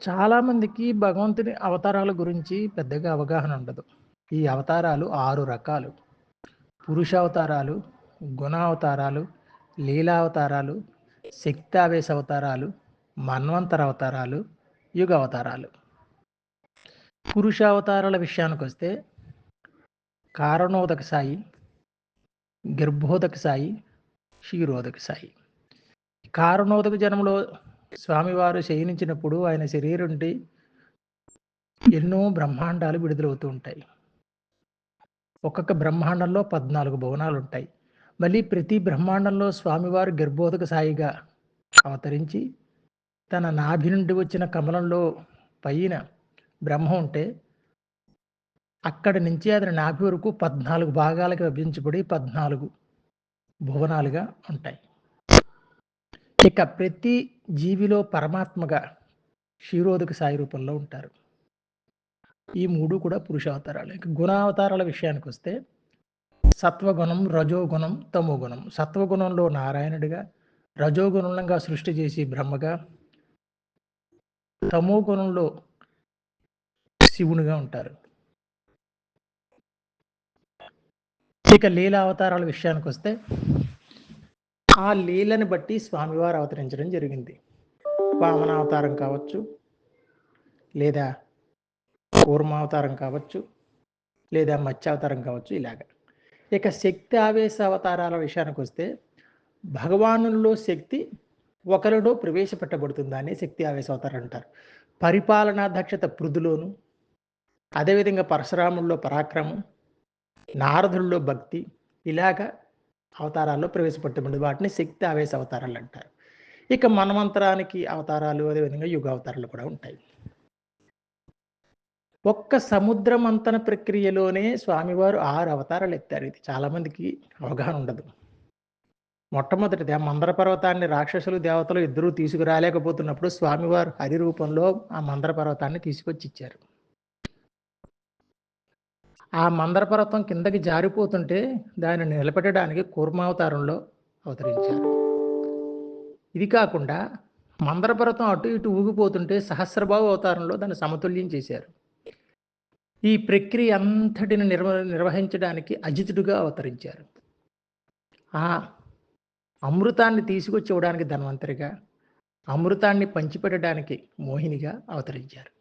చాలామందికి భగవంతుని అవతారాల గురించి పెద్దగా అవగాహన ఉండదు. ఈ అవతారాలు 6 రకాలు. పురుషావతారాలు, గుణావతారాలు, లీలావతారాలు, శక్తావేశ అవతారాలు, మన్వంతర అవతారాలు, యుగ అవతారాలు. పురుషావతారాల విషయానికొస్తే కారణోదక సాయి, గర్భోదక సాయి, క్షీరోదక సాయి. కారణోదక జన్మలో స్వామివారు శయనించినప్పుడు ఆయన శరీరం నుండి ఎన్నో బ్రహ్మాండాలు విడుదలవుతూ ఉంటాయి. ఒక్కొక్క బ్రహ్మాండంలో 14 భువనాలు ఉంటాయి. మళ్ళీ ప్రతి బ్రహ్మాండంలో స్వామివారు గర్భోదక సాయిగా అవతరించి తన నాభి నుండి వచ్చిన కమలంలో పైన బ్రహ్మ ఉంటే అక్కడి నుంచి అది నాభి వరకు 14 భాగాలకు విభజించబడి 14 భువనాలుగా ఉంటాయి. ఇక ప్రతి జీవిలో పరమాత్మగా క్షీరోదక సాయి రూపంలో ఉంటారు. ఈ 3 కూడా పురుషావతారాలు. ఇక గుణావతారాల విషయానికి వస్తే సత్వగుణం, రజోగుణం, తమోగుణం. సత్వగుణంలో నారాయణుడిగా, రజోగుణంగా సృష్టి చేసి బ్రహ్మగా, తమోగుణంలో శివునిగా ఉంటారు. ఇక లీలా అవతారాల విషయానికి వస్తే ఆ లీలని బట్టి స్వామివారు అవతరించడం జరిగింది. వామనావతారం కావచ్చు, లేదా కూర్మావతారం కావచ్చు, లేదా మత్స్యావతారం కావచ్చు, ఇలాగ. ఇక శక్తి ఆవేశ అవతారాల విషయానికి వస్తే భగవానుల్లో శక్తి ఒకరిలో ప్రవేశపెట్టబడుతుందని శక్తి ఆవేశ అవతారం అంటారు. పరిపాలనా దక్షత పృథులోను, అదేవిధంగా పరశురాముల్లో పరాక్రమం, నారదుల్లో భక్తి, ఇలాగ అవతారాల్లో ప్రవేశపెట్టబడి వాటిని శక్తి ఆవేశ అవతారాలు అంటారు. ఇక మన్వంతరానికి అవతారాలు, అదేవిధంగా యుగ అవతారాలు కూడా ఉంటాయి. ఒక్క సముద్ర మంతన ప్రక్రియలోనే స్వామివారు 6 అవతారాలు ఎత్తారు. ఇది చాలామందికి అవగాహన ఉండదు. మొట్టమొదటిది ఆ మందర పర్వతాన్ని రాక్షసులు దేవతలు ఇద్దరూ తీసుకురాలేకపోతున్నప్పుడు స్వామివారు హరి రూపంలో ఆ మందర పర్వతాన్ని తీసుకొచ్చి ఇచ్చారు. ఆ మందర పర్వతం కిందకి జారిపోతుంటే దానిని నిలబెట్టడానికి కూర్మావతారంలో అవతరించారు. ఇది కాకుండా మందర పర్వతం అటు ఇటు ఊగిపోతుంటే సహస్రబాహు అవతారంలో దాన్ని సమతుల్యం చేశారు. ఈ ప్రక్రియ అంతటిని నిర్వహించడానికి అజితుడుగా అవతరించారు. ఆ అమృతాన్ని తీసుకొచ్చి ఇవ్వడానికి ధన్వంతరిగా, అమృతాన్ని పంచిపెట్టడానికి మోహినిగా అవతరించారు.